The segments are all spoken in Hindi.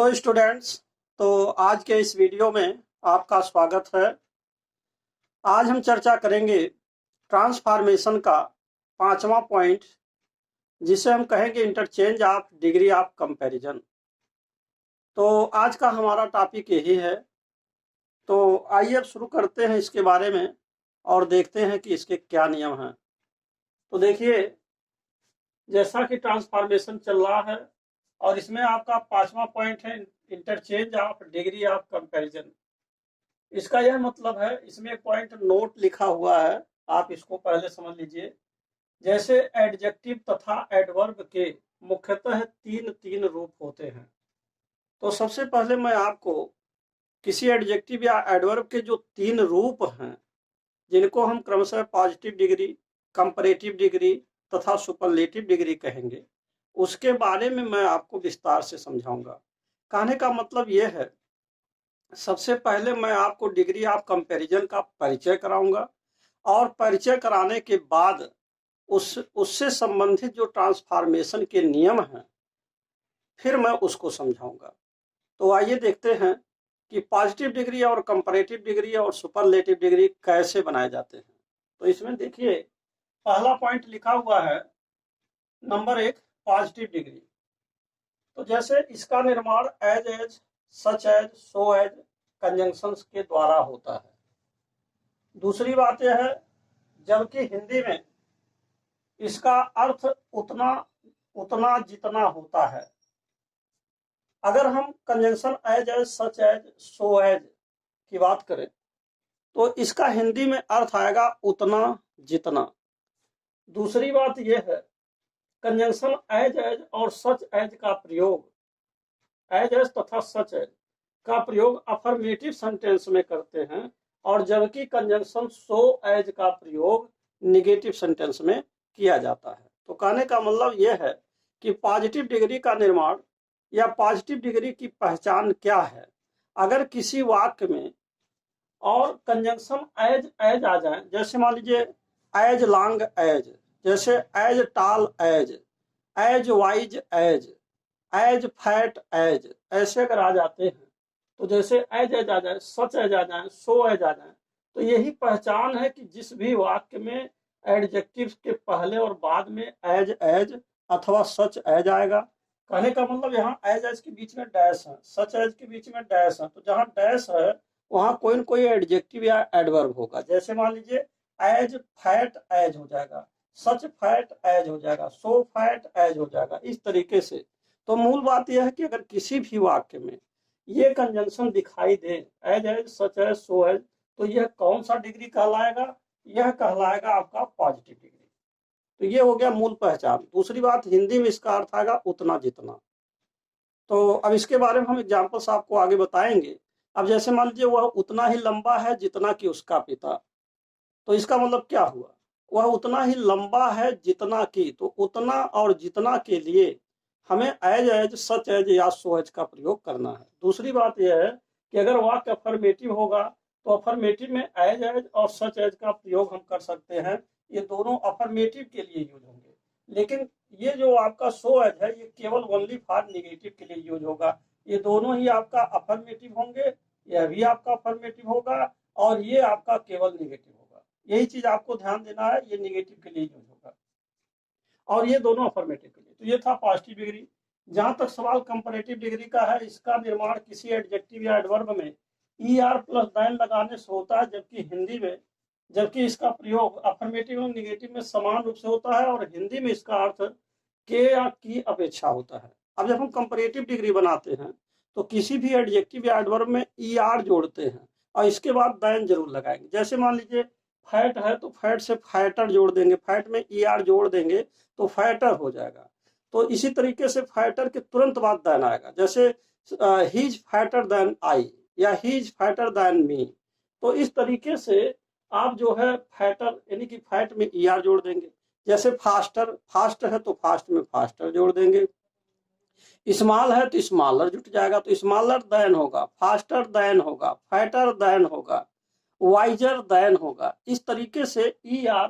Hello students. तो आज के इस वीडियो में आपका स्वागत है। आज हम चर्चा करेंगे ट्रांसफॉर्मेशन का पांचवा पॉइंट, जिसे हम कहेंगे interchange of degree of comparison. तो आज का हमारा टॉपिक यही है। तो आइए अब शुरू करते हैं इसके बारे में और देखते हैं कि इसके क्या नियम हैं। तो देखिए, जैसा कि ट्रांसफॉर्मेशन चल रहा है और इसमें आपका पांचवा पॉइंट है interchange of degree of comparison. इसका यह मतलब है, इसमें एक पॉइंट नोट लिखा हुआ है, आप इसको पहले समझ लीजिए। जैसे एडजेक्टिव तथा एडवर्ब के मुख्यतः तीन तीन रूप होते हैं। तो सबसे पहले मैं आपको किसी एडजेक्टिव या एडवर्ब के जो तीन रूप हैं, जिनको हम क्रमशः पॉजिटिव डिग्री, कंपैरेटिव डिग्री तथा सुपरलेटिव डिग्री कहेंगे, उसके बारे में मैं आपको विस्तार से समझाऊंगा। कहने का मतलब यह है, सबसे पहले मैं आपको डिग्री ऑफ कंपैरिजन का परिचय कराऊंगा और परिचय कराने के बाद उससे संबंधित जो ट्रांसफॉर्मेशन के नियम हैं, फिर मैं उसको समझाऊंगा। तो आइए देखते हैं कि पॉजिटिव डिग्री और कंपैरेटिव डिग्री और सुपरलेटिव डिग्री कैसे बनाए जाते हैं। तो इसमें देखिए, पहला पॉइंट लिखा हुआ है नंबर 1, पॉजिटिव डिग्री। तो जैसे इसका निर्माण as, such as, so as conjunctions के द्वारा होता है। दूसरी बात यह है, जबकि हिंदी में इसका अर्थ उतना उतना जितना होता है। अगर हम conjunction as, such as, so as की बात करें तो इसका हिंदी में अर्थ आएगा उतना जितना। दूसरी बात यह है, कंजंक्शन एज और सच एज का प्रयोग, एज तथा सच एज का प्रयोग अफर्मेटिव सेंटेंस में करते हैं, और जबकि कंजंक्शन सो एज का प्रयोग निगेटिव सेंटेंस में किया जाता है। तो कहने का मतलब यह है कि पॉजिटिव डिग्री का निर्माण या पॉजिटिव डिग्री की पहचान क्या है। अगर किसी वाक्य में और कंजंक्शन एज एज आ जाए, जैसे मान लीजिए एज लॉन्ग एज, जैसे as tall as wise as fat as, ऐसे अगर आ जाते हैं, तो जैसे एज एज आ जाए, सच एज आ जाए, सो एज आ जाए, तो यही पहचान है कि जिस भी वाक्य में एडजेक्टिव के पहले और बाद में एज एज अथवा सच एज आएगा। कहने का मतलब यहाँ एज एज के बीच में डैश है, सच एज के बीच में डैश है, तो जहाँ डैश है वहां कोई न कोई एडजेक्टिव या एडवर्ब होगा। जैसे मान लीजिए एज फैट एज हो जाएगा, सच फैट एज हो जाएगा, सो फैट एज हो जाएगा, इस तरीके से। तो मूल बात यह है कि अगर किसी भी वाक्य में ये कंजंक्शन दिखाई दे, as such as, so as, तो यह कौन सा डिग्री कहलाएगा? यह कहलाएगा आपका पॉजिटिव डिग्री। तो ये हो गया मूल पहचान। दूसरी बात, हिंदी में इसका अर्थ आएगा उतना जितना। तो अब इसके बारे में हम एग्जाम्पल्स आपको आगे बताएंगे। अब जैसे मान लीजिए वह उतना ही लंबा है जितना कि उसका पिता, तो इसका मतलब क्या हुआ? वह उतना ही लंबा है जितना कि, तो उतना और जितना के लिए हमें एज सच एज या सो एज का प्रयोग करना है। दूसरी बात यह है कि अगर वाक्य अफर्मेटिव होगा तो अफर्मेटिव में एज और सच एज का प्रयोग हम कर सकते हैं। ये दोनों अफर्मेटिव के लिए यूज होंगे, लेकिन ये जो आपका सो एज है ये केवल ओनली फॉर निगेटिव के लिए यूज होगा। ये दोनों ही आपका अफर्मेटिव होंगे, यह भी आपका अफर्मेटिव होगा और ये आपका केवल निगेटिव होगा। यही चीज आपको ध्यान देना है, ये निगेटिव के लिए यूज होगा और ये दोनों अफर्मेटिव के लिए। तो ये था पॉजिटिव डिग्री। जहां तक सवाल कंपैरेटिव डिग्री का है, इसका निर्माण किसी एडजेक्टिव या एडवर्ब में ER प्लस दाइन लगाने से होता है, जबकि इसका प्रयोग अफर्मेटिव और निगेटिव में समान रूप से होता है, और हिंदी में इसका अर्थ के या की अपेक्षा होता है। अब जब हम कंपैरेटिव डिग्री बनाते हैं तो किसी भी एडजेक्टिव या एडवर्ब में ER जोड़ते हैं और इसके बाद दाइन जरूर लगाएंगे। जैसे मान लीजिए फैट है तो फैट से फैटर जोड़ देंगे, फैट में ER जोड़ देंगे तो फैटर हो जाएगा। तो इसी तरीके से फैटर के तुरंत बाद दाइन आएगा, जैसे he is fatter than I या he is fatter than me. तो इस तरीके से आप जो है फैटर यानी कि फैट में ER जोड़ देंगे। जैसे फास्टर, फास्ट है तो फास्ट में फास्टर जोड़ देंगे। स्मॉल है तो स्मॉलर जुट जाएगा, तो स्मॉलर देन होगा, फास्टर देन होगा, फैटर देन होगा, वाइजर देन होगा। इस तरीके से ER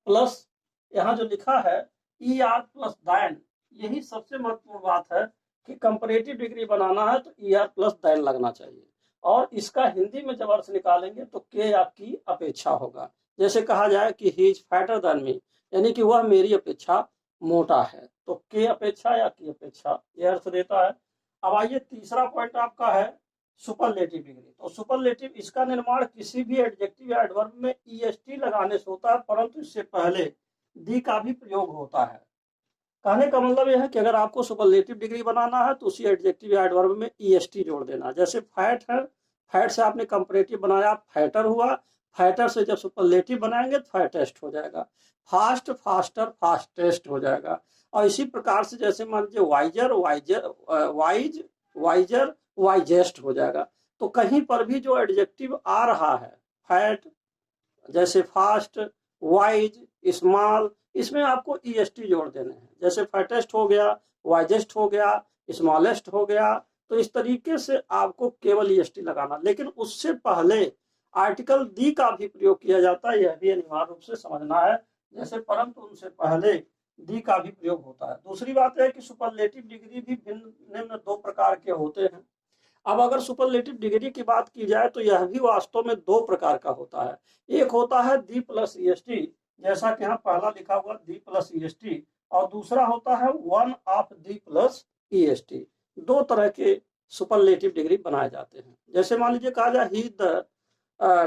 प्लस यहाँ जो लिखा है ER प्लस दाइन, यही सबसे महत्वपूर्ण बात है कि कंपैरेटिव डिग्री बनाना है तो ईआर प्लस देन लगना चाहिए, और इसका हिंदी में जब अर्थ निकालेंगे तो के या की अपेक्षा होगा। जैसे कहा जाए कि ही इज फैटर देन मी, यानी कि वह मेरी अपेक्षा मोटा है, तो के अपेक्षा या की अपेक्षा, यह अर्थ देता है। अब आइए तीसरा पॉइंट आपका है सुपरलेटिव डिग्री। तो सुपरलेटिव, इसका निर्माण किसी भी एडजेक्टिव या एडवर्ब में ईएसटी लगाने से होता है, परंतु इससे पहले दी का भी प्रयोग होता है। कहने का मतलब यह है कि अगर आपको सुपरलेटिव डिग्री बनाना है तो उसी एडजेक्टिव या एडवर्ब में ईएसटी जोड़ देना। जैसे फैट है, फैट से आपने कंपैरेटिव बनाया, फैटर हुआ, फैटर से जब सुपरलेटिव बनाएंगे तो फैटेस्ट हो जाएगा, फास्ट फास्टर फास्टेस्ट हो जाएगा। और इसी प्रकार से जैसे मान लीजिए वाइजर वाइज वाइजर वाइजेस्ट हो जाएगा। तो कहीं पर भी जो एडजेक्टिव आ रहा है, फैट, जैसे फास्ट, वाइज, स्मॉल, इसमें आपको ईएसटी जोड़ देने हैं। जैसे फैटेस्ट हो गया, वाइजेस्ट हो गया, स्मॉलेस्ट हो गया, तो इस तरीके से आपको केवल ईएसटी लगाना। लेकिन उससे पहले आर्टिकल दी का भी प्रयोग किया जाता है, यह भी अनिवार्य रूप से समझना है। जैसे परंतु उनसे पहले दी का भी प्रयोग होता है। दूसरी बात है कि सुपरलेटिव डिग्री भी भिन्न निम्न दो प्रकार के होते हैं। अब अगर सुपरलेटिव डिग्री की बात की जाए तो यह भी वास्तव में दो प्रकार का होता है। एक होता है दी प्लस ईएसटी, जैसा कि यहाँ पहला लिखा हुआ दी प्लस ईएसटी, और दूसरा होता है one of the plus EST. दो तरह के सुपरलेटिव डिग्री बनाए जाते हैं। जैसे मान लीजिए कहा जाए he is the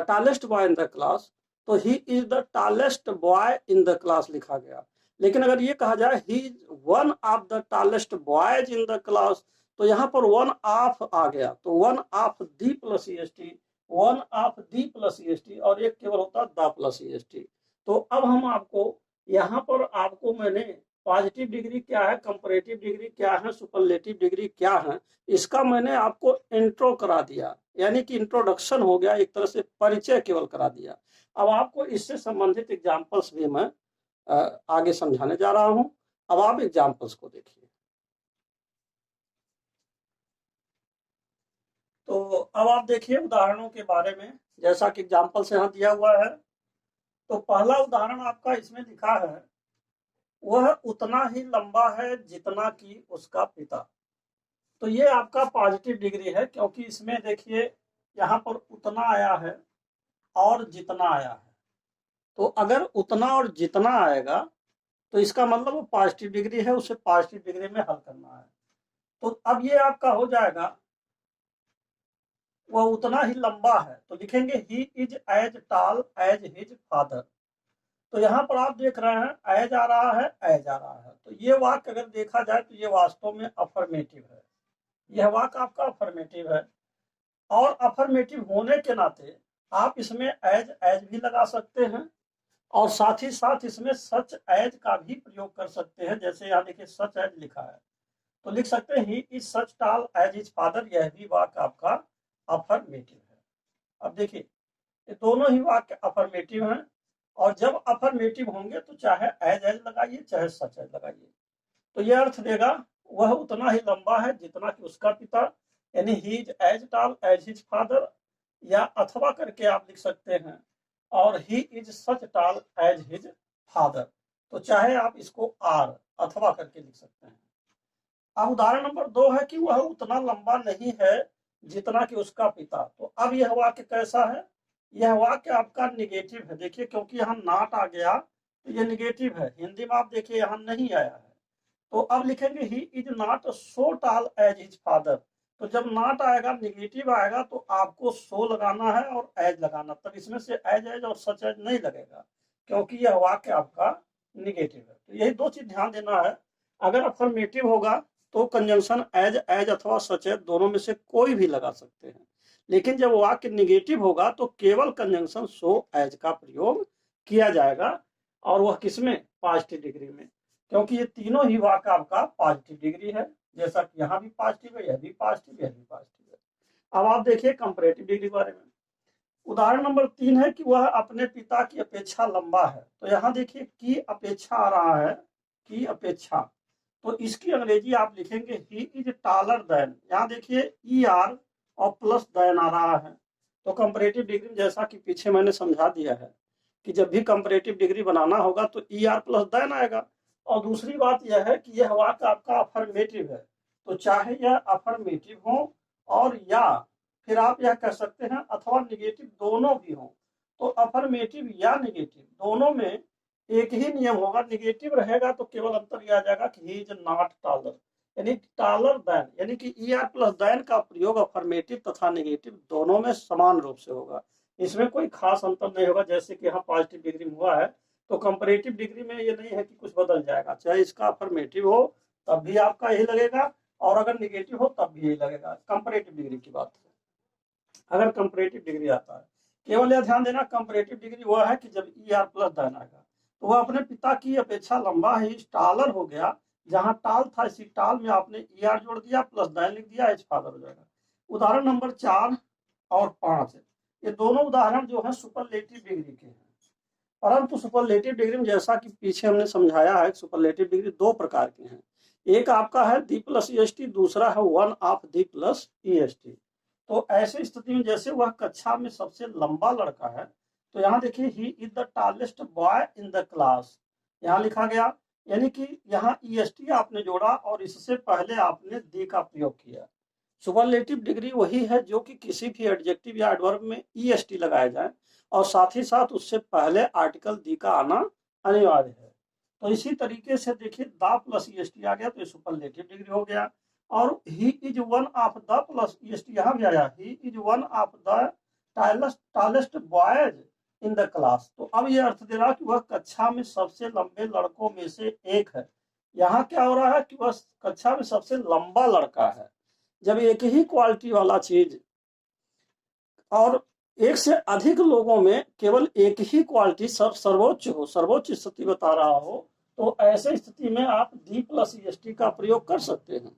tallest boy in the class, तो he is the tallest boy in the class लिखा गया। लेकिन अगर ये कहा जाए he is one of the tallest boys in the class, तो यहाँ पर वन ऑफ आ गया, तो one of the plus EST, one of the plus EST, और एक केवल होता द प्लस ईएसटी। तो अब हम आपको यहाँ पर आपको मैंने पॉजिटिव डिग्री क्या है, कंपैरेटिव डिग्री क्या है, सुपरलेटिव डिग्री क्या है, इसका मैंने आपको इंट्रो करा दिया, यानी कि इंट्रोडक्शन हो गया, एक तरह से परिचय केवल करा दिया। अब आपको इससे संबंधित एग्जाम्पल्स भी मैं आगे समझाने जा रहा हूं। अब आप एग्जाम्पल्स को देखिए। तो अब आप देखिए उदाहरणों के बारे में, जैसा कि एग्जाम्पल से यहाँ दिया हुआ है। तो पहला उदाहरण आपका इसमें लिखा है, वह उतना ही लंबा है जितना कि उसका पिता। तो ये आपका पॉजिटिव डिग्री है, क्योंकि इसमें देखिए यहाँ पर उतना आया है और जितना आया है। तो अगर उतना और जितना आएगा तो इसका मतलब वो पॉजिटिव डिग्री है, उसे पॉजिटिव डिग्री में हल करना है। तो अब ये आपका हो जाएगा, वह उतना ही लंबा है, तो लिखेंगे he is as tall as his father. तो यहाँ पर आप देख रहे हैं एज आ रहा है, एज आ रहा है, तो ये वाक्य अगर देखा जाए तो ये वास्तव में अफर्मेटिव है। यह वाक्य आपका अफर्मेटिव है, और अफर्मेटिव होने के नाते आप इसमें एज भी लगा सकते हैं, और साथ ही साथ इसमें सच एज का भी प्रयोग कर सकते हैं। जैसे यहाँ देखिए सच एज लिखा है, तो लिख सकते हैं he is such tall as his father, यह भी वाक्य आपका अफर्मेटिव है। अब देखिए ये दोनों ही वाक्य अफर्मेटिव हैं, और जब अफर्मेटिव होंगे तो चाहे एज एज लगाइए चाहे सच एज लगाइए, तो यह अर्थ देगा वह उतना ही लंबा है जितना कि उसका पिता, यानी he is as tall as his father, या अथवा करके आप लिख सकते हैं, और he is such tall as his father. तो चाहे आप इसको आर अथवा करके लिख सकते हैं। अब उदाहरण नंबर 2 है कि वह उतना लंबा नहीं है जितना कि उसका पिता। तो अब यह वाक्य कैसा है, यह वाक्य आपका निगेटिव है। देखिए क्योंकि यहाँ नॉट आ गया तो यह निगेटिव है। हिंदी में आप देखिए यहाँ नहीं आया है, तो अब लिखेंगे he is not so tall as his father. तो जब नॉट आएगा, निगेटिव आएगा, तो आपको सो लगाना है और एज लगाना, तब इसमें से एज एज और सच एज नहीं लगेगा, क्योंकि यह वाक्य आपका निगेटिव है। तो यही दो चीज ध्यान देना है। अगर अफर्मेटिव होगा तो कंजंक्शन एज एज अथवा सच एज दोनों में से कोई भी लगा सकते हैं, लेकिन जब वाक्य निगेटिव होगा तो केवल कंजंक्शन सो एज का प्रयोग किया जाएगा, और वह किसमें, पॉजिटिव डिग्री में, क्योंकि ये तीनों ही वाक्य आपका पॉजिटिव डिग्री है। जैसा कि यहाँ भी पॉजिटिव है, यह भी पॉजिटिव, यह भी पॉजिटिव है। अब आप देखिए कंपैरेटिव डिग्री के बारे में। उदाहरण नंबर 3 है कि वह अपने पिता की अपेक्षा लंबा है। तो यहाँ देखिए की अपेक्षा आ रहा है, की अपेक्षा, तो इसकी अंग्रेजी आप लिखेंगे ही इज टॉलर देन। यहाँ देखिए ई आर और प्लस देन आ रहा है। तो कंपैरेटिव डिग्री जैसा कि पीछे मैंने समझा दिया है कि जब भी कंपैरेटिव डिग्री बनाना होगा तो ई आर प्लस देन आएगा। और दूसरी बात यह है कि यह वाक्य आपका अफर्मेटिव है, तो चाहे यह अफर्मेटिव हो और या फिर आप यह कह सकते हैं अथवा निगेटिव दोनों भी हो। तो अफर्मेटिव या निगेटिव दोनों में एक ही नियम होगा, निगेटिव रहेगा तो केवल अंतर यह आ जाएगा कि ही इज नॉट टॉलर, यानी टॉलर देन, यानी कि ER प्लस देन का प्रयोग अफर्मेटिव तथा नेगेटिव दोनों में समान रूप से होगा। इसमें कोई खास अंतर नहीं होगा। जैसे कि यहाँ पॉजिटिव डिग्री में हुआ है तो कंपैरेटिव डिग्री में ये नहीं है कि कुछ बदल जाएगा, चाहे इसका अफर्मेटिव हो तब भी आपका यही लगेगा और अगर निगेटिव हो तब भी यही लगेगा। कंपैरेटिव डिग्री की बात है, अगर कंपैरेटिव डिग्री आता है, केवल यह ध्यान देना कंपैरेटिव डिग्री वह है कि जब ER प्लस देन आएगा तो वह अपने पिता की अपेक्षा लंबा ही टॉलर हो गया। जहां टाल था इसी टाल में आपने ER जोड़ दिया प्लस देन लिख दिया, एज फादर हो जाएगा। उदाहरण नंबर 4 और 5 ये दोनों उदाहरण जो है सुपरलेटिव डिग्री के हैं। परंतु सुपरलेटिव डिग्री में जैसा कि पीछे हमने समझाया है, सुपरलेटिव डिग्री दो प्रकार की हैं। एक आपका है दी प्लस EST, दूसरा है 1 ऑफ दी प्लस EST। तो ऐसे स्थिति में जैसे वह कक्षा में सबसे लंबा लड़का है, तो यहाँ देखिए ही is the tallest boy in the class, यहाँ लिखा गया, यानी कि यहाँ EST आपने जोड़ा और इससे पहले आपने दी का प्रयोग किया। सुपरलेटिव डिग्री वही है जो कि किसी भी एडजेक्टिव या एडवर्ब में EST लगाया जाए और साथ ही साथ उससे पहले आर्टिकल दी का आना अनिवार्य है। तो इसी तरीके से देखिए द प्लस EST आ गया तो ये सुपरलेटिव डिग्री हो गया। और he is one of the plus EST यहाँ भी आया, ही is one of the tallest boys in the class. तो अब ये अर्थ दे रहा कि वह कक्षा में सबसे लंबे लड़कों में से एक है। यहाँ क्या हो रहा है कि वह कक्षा में सबसे लंबा लड़का है। जब एक ही क्वालिटी वाला चीज और एक से अधिक लोगों में केवल एक ही क्वालिटी सर्वोच्च हो, सर्वोच्च स्थिति बता रहा हो, तो ऐसे स्थिति में आप दी प्लस EST का प्रयोग कर सकते हैं।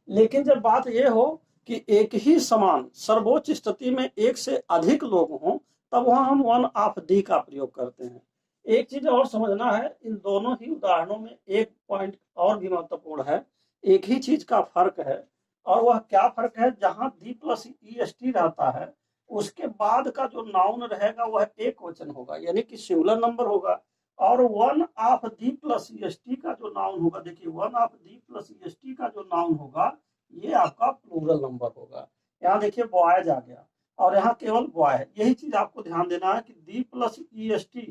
लेकिन जब बात यह हो कि एक ही समान सर्वोच्च स्थिति में एक से अधिक लोग हों, तब वहां हम 1 ऑफ दी का प्रयोग करते हैं। एक चीज और समझना है, इन दोनों ही उदाहरणों में एक पॉइंट और भी महत्वपूर्ण है, एक ही चीज का फर्क है। और वह क्या फर्क है, जहां दी प्लस EST रहता है उसके बाद का जो नाउन रहेगा वह एक वचन होगा, यानी कि सिंगुलर नंबर होगा। और 1 ऑफ दी प्लस EST का जो नाउन होगा, देखिए 1 ऑफ दी प्लस EST का जो नाउन होगा ये आपका प्लूरल नंबर होगा। यहाँ देखिए बॉयज आ गया और यहाँ केवल बॉय है। यही चीज आपको ध्यान देना है कि दी प्लस EST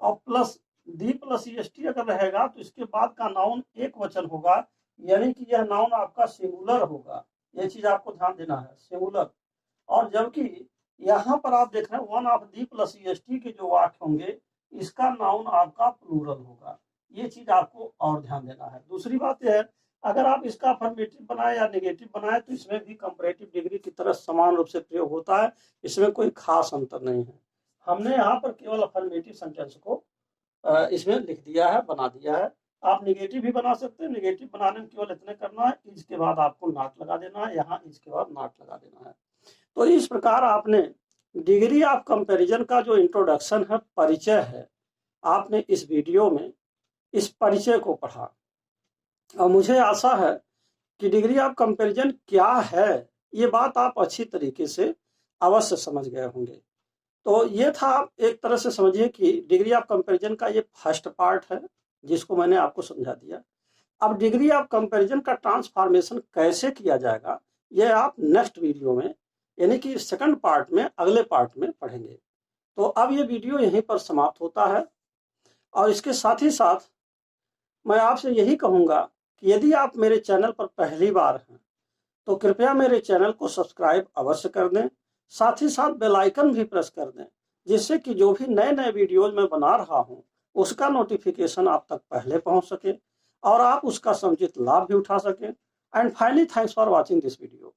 और प्लस दी प्लस EST अगर रहेगा तो इसके बाद का नाउन एक वचन होगा, यानी कि यह नाउन आपका सिंगुलर होगा। यह चीज आपको ध्यान देना है, सिंगुलर। और जबकि यहाँ पर आप देख रहे हैं 1 ऑफ दी प्लस EST के जो वाक्य होंगे इसका नाउन आपका प्लूरल होगा। ये चीज आपको और ध्यान देना है। दूसरी बात यह है, अगर आप इसका अफर्मेटिव बनाए या नेगेटिव बनाए तो इसमें भी कंपैरेटिव डिग्री की तरह समान रूप से प्रयोग होता है, इसमें कोई खास अंतर नहीं है। हमने यहाँ पर केवल अफर्मेटिव सेंटेंस को इसमें लिख दिया है, बना दिया है। आप नेगेटिव भी बना सकते हैं, नेगेटिव बनाने में केवल इतने करना है, इज के बाद आपको नॉट लगा देना है, यहाँ इज के बाद नॉट लगा देना है। तो इस प्रकार आपने डिग्री ऑफ कंपैरिजन का जो इंट्रोडक्शन है, परिचय है, आपने इस वीडियो में इस परिचय को पढ़ा और मुझे आशा है कि डिग्री ऑफ कंपैरिजन क्या है ये बात आप अच्छी तरीके से अवश्य समझ गए होंगे। तो ये था, एक तरह से समझिए कि डिग्री ऑफ कंपैरिजन का ये फर्स्ट पार्ट है जिसको मैंने आपको समझा दिया। अब डिग्री ऑफ कंपैरिजन का ट्रांसफॉर्मेशन कैसे किया जाएगा ये आप नेक्स्ट वीडियो में, यानी कि सेकंड पार्ट में, अगले पार्ट में पढ़ेंगे। तो अब ये वीडियो यहीं पर समाप्त होता है और इसके साथ ही साथ मैं आपसे यही कहूँगा कि यदि आप मेरे चैनल पर पहली बार हैं तो कृपया मेरे चैनल को सब्सक्राइब अवश्य कर दें, साथ ही साथ बेल आइकन भी प्रेस कर दें, जिससे कि जो भी नए नए वीडियोज मैं बना रहा हूँ उसका नोटिफिकेशन आप तक पहले पहुँच सके और आप उसका समुचित लाभ भी उठा सकें। And finally thanks for watching this video.